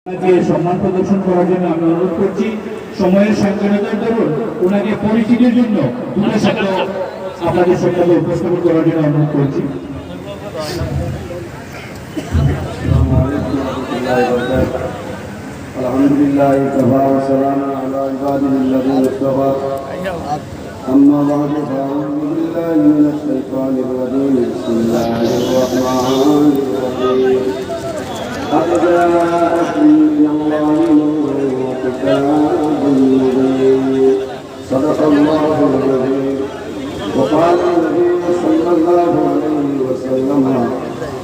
সম্মান প্রদর্শন করার জন্য আমি অনুরোধ করছি। সময়ের সংকটতার দরুন ওনাকে পরিচিতির জন্য দুটো শব্দ আপনাদের সামনে উপস্থাপন করার জন্য অনুরোধ করছি। আলহামদুলিল্লাহ ওয়া সালামু আলা ইবাদিল্লাযিনা ইসতাফা আম্মা বা'দু ফাআউযু বিল্লাহি মিনাশ শাইতানির রাজীম বিসমিল্লাহির রাহমানির রাহিম قد جاءكم من الله نور وكتاب مبين صدق الله العظيم وقال النبي صلى الله عليه وسلم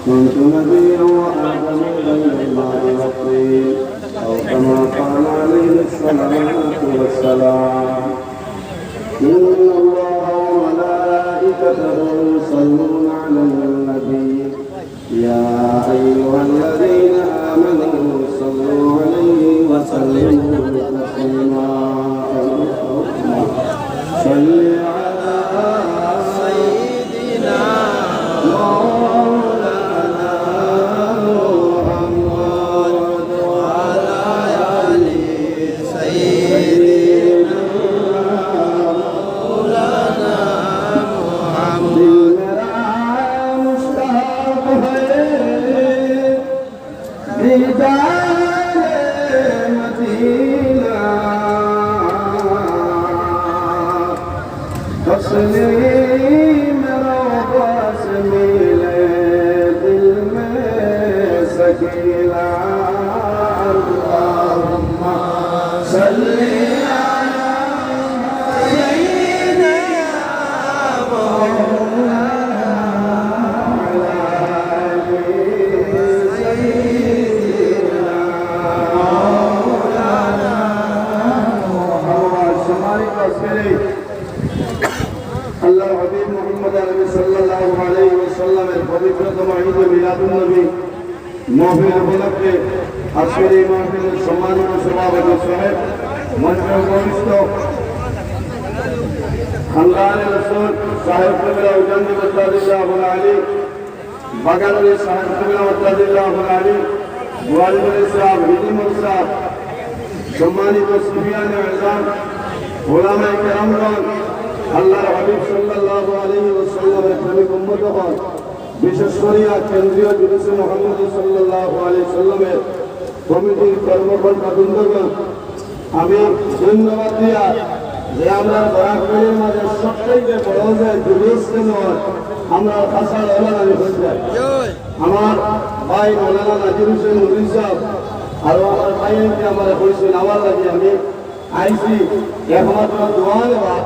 كنت نبيا وآدم بين الماء والطين أو كما قال عليه الصلاة والسلام إن الله وملائكته يصلون على النبي يا أيها الذين آمنوا صلوا عليه وسلموا تسليما صل على سيدنا مولانا محمد وعلى آل سيدنا مولانا محمد तस्लीम रोबस मिले दिल में सकीना अल्लाहुम्मा सल्ली अला सय्यिदिना मौलाना सय्यिदिना मौलाना हमारी तस्वीर আল্লাহর হাবিব মুহাম্মদ আরবি সাল্লাল্লাহু আলাইহি ওয়াসাল্লামের পবিত্রতম ঈদ মিলাদুন নবী মাহফিল উপলক্ষে আজকের এই মাহফিলের সম্মানিত সভাপতি সাহেব মঞ্চের বরিষ্ঠ খানদান রাসূল সাহেব কবিরা উজানি মুস্তাদিল্লাহু আলী বাগানুল সাহেব কবিরা মুস্তাদিল্লাহু আলী গোয়ালপুর সাহেব হিদিমুল সাহেব সম্মানিত সুফিয়ানে আযম উলামায়ে কেরামগণ আল্লাহর হাবিব সাল্লাল্লাহু আলাইহি ওয়াসাল্লামের প্রেমিক উম্মতগণ বিশেষ করে কেন্দ্রীয় জুলুসে মুহাম্মদ সাল্লাল্লাহু আলাইহি সাল্লামের কমিটির কর্মকর্তা বৃন্দগণ আমি ধন্যবাদ দিয়া যে আমরা বরাকরের মাঝে সবথেকে বড় যে জুলুস কেন আমরা খাসাল ওলানা হয়ে যায় আমার ভাই মৌলানা নাজির হোসেন নুরি সাহেব আর আমার ভাইকে আমার বলছেন আমার লাগে আমি আইসি একমাত্র দোয়া নেওয়া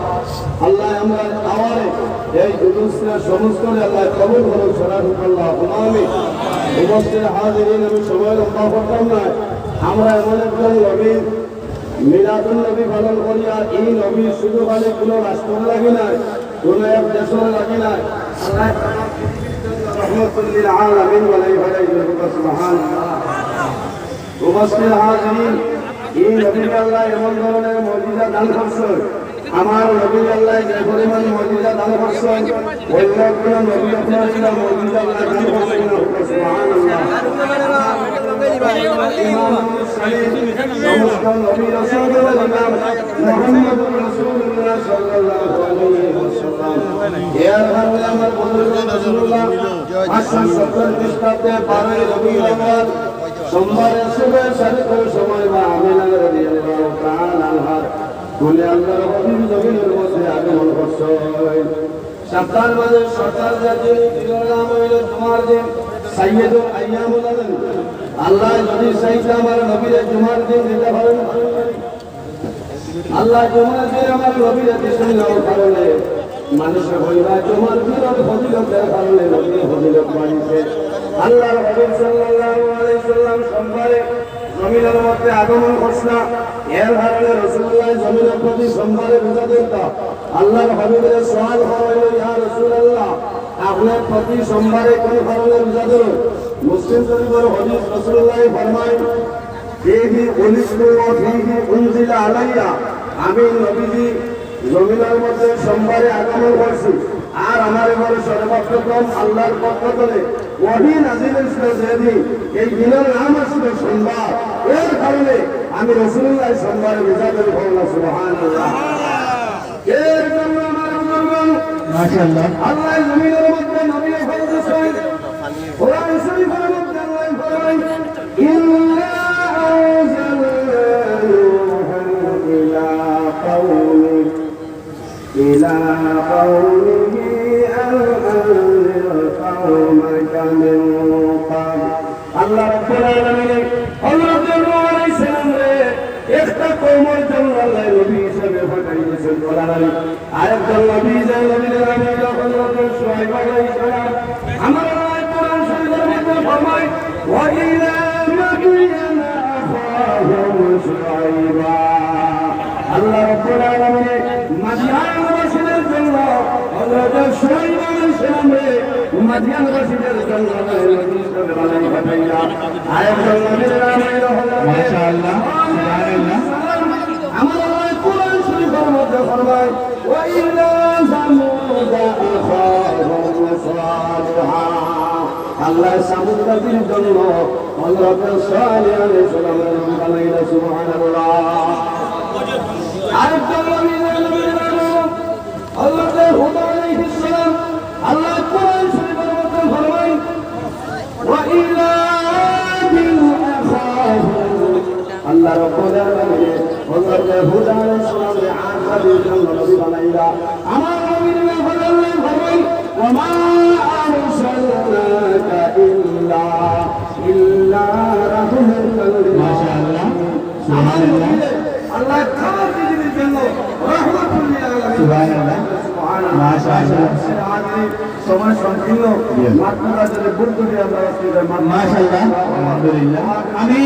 আল্লাহ আমরা আওয়ারে এই জুলুসের সমস্ত আল্লাহ কবুল করুন সারাহুল্লাহ আমি উপস্থিত হাজিরিন আমি সময় লম্বা করতাম না আমরা এমন একজন নবী মিলাদুন নবী পালন করি আর এই নবী শুধু মানে কোনো রাষ্ট্র লাগে না কোনো এক দেশের লাগে না আল্লাহ রহমতুল্লিল আলামিন ওয়ালাই ভালাই সুবহানাল্লাহ উপস্থিত হাজিরিন এই নবী আল্লাহ এমন ধরনের মুজিজা দান করছেন আমার নবী আল্লাহ যে পরিমাণ মুজিজা দান করছেন অন্য কোন নবী আপনার ছিলেন মুজিজা আল্লাহ দান করছেন সুবহানাল্লাহ ইমাম সালিম সমস্ত নবী রাসূলের ইমাম মুহাম্মদুর রাসূলুল্লাহ সাল্লাল্লাহু আলাইহি ওয়াসাল্লাম এর কারণে আমার বন্ধু রাসূলুল্লাহ 570 খ্রিস্টাব্দে 12 রবিউল আউয়াল সোমবারের শুভে সাথে করে সময় বা আমিনা রাদিয়াল্লাহু তাআলা আনহা বলে আল্লাহর হাবিব জমিনের মধ্যে আগমন করছেন সপ্তাহের মাঝে সরকার জাতির দিনের নাম হইল জুমার দিন সাইয়্যিদুল আইয়ামুল আদম আল্লাহ যদি চাইতে আমার নবীর জুমার দিন দিতে পারেন আল্লাহ জুমার দিন আমার নবীর দিছেন নাও কারণে মানুষের হইবা জুমার দিন ফজিলতের কারণে নবীর ফজিলত বাড়িছে আল্লাহর হাবিব সাল্লাল্লাহু আলাইহি সাল্লাম সোমবারে জমিনের মধ্যে আগমন করছেন এর কারণে রাসূলুল্লাহ জমিনের প্রতি সোমবারে রোজা দিতা আল্লাহর হাবিবের সওয়াল হলো ইয়া রাসূলুল্লাহ আপনি প্রতি সোমবারে কোন কারণে রোজা ধরেন মুসলিম শরীফের হাদিস রাসূলুল্লাহ ফরমায় ফিহি উলিস্তু ওয়া ফিহি উনজিলা আলাইয়া আমি নবীজি জমিনের মধ্যে সোমবারে আগমন করছি আর আমার এবারে সর্বপ্রথম আল্লাহর পক্ষ থেকে ওয়াহি নাযিল হয়েছিল যেদিন এই দিনের নাম আসলে সোমবার এর কারণে আমি রাসূলুল্লাহ সাল্লাল্লাহু আলাইহি ওয়াসাল্লামের বললাম সুবহানাল্লাহ। এর জন্য আমার মুসলমান মাশাআল্লাহ আল্লাহ জমিনের মধ্যে নবী ফরমান কোরআন শরীফের মধ্যে আল্লাহ ফরমান ইন্না আরসালনাহু ইলা قومه أن أنذر قومك من قبل আল্লাহ রাব্বুল আলামিন হযরত নূহ আলাইহিস সালাম রে একটা কওমের জন্য আল্লাহ নবী হিসেবে পাঠাইছেন বলার আরেকজন নবী যে নবীর নাম হলো হযরত শুআয়ব আলাইহিস সালাম। আমার আল্লাহ কোরআন শরীফের মধ্যে ফরমায় ওয়া ইলা মাদিয়ানা আখাহুম শুআয়বা। আল্লাহ রাব্বুল আলামিন মাদিয়ানবাসীদের জন্য হযরত শুআয়ব আলাইহিস সালাম রে মাদিয়ানবাসীদের জন্য নবী হিসেবে বানাই পাঠাইয়া আরেকজন নবীর নাম হলো মাশাআল্লাহ সুবহানাল্লাহ। আমার আল্লাহ কোরআন শরীফের মধ্যে ফরমায় ওয়া ইলা সামুদ আখাহুম সালিহা। আল্লাহ সামুদ জাতির জন্য হযরত সালিহ আলাইহিস সালামের নাম বানাইলা সুবহানাল্লাহ। আরেকজন নবীর নাম হযরত হুদ আলাইহিস সালাম। আল্লাহ কোরআন শরীফের মধ্যে ফরমায় ওয়া ইলা আদিন আখাহুম। আল্লাহ রাব্বুল আলামিন হযরত হুদ আলাইহিস সালামের আখাদের জন্য নবী বানাইলা। আমার নবীর নাম হলো আল্লাহ ফরমায় ওয়া মা আরসালনাকা ইল্লা রাহমাতাল লিল মাশাআল্লাহ আমার সুবহানাল্লাহ নবী আল্লাহ খাবার পৃথিবীর জন্য রাহমাতুল লিল আলামিন। সুবহানাল্লাহ মাশাআল্লাহ সময় সংকীর্ণ মাত্রা যদি গুরুত্ব দিয়ে আমরা মাশাআল্লাহ আলহামদুলিল্লাহ। আমি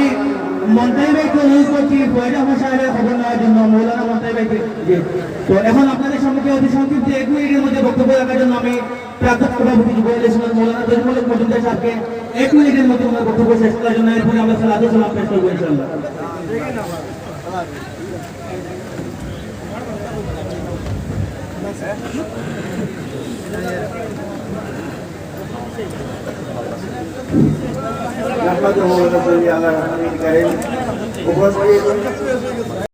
মন্তাই ভাইকে অনুরোধ করছি পয়লা ভাষায় খবর নেওয়ার জন্য মৌলানা মন্তাই ভাইকে। তো এখন আপনাদের সম্মুখে অতি সংক্ষিপ্ত 1 মিনিটের মধ্যে বক্তব্য রাখার জন্য আমি প্রাক্তন সভাপতি যুবদল মৌলানা জজমুল মজুমদার সাহেবকে 1 মিনিটের মধ্যে ওনার বক্তব্য শেষ করার জন্য এরপরে আমরা সালাতু সালাম পেশ করবো ইনশাআল্লাহ। উপস্থিত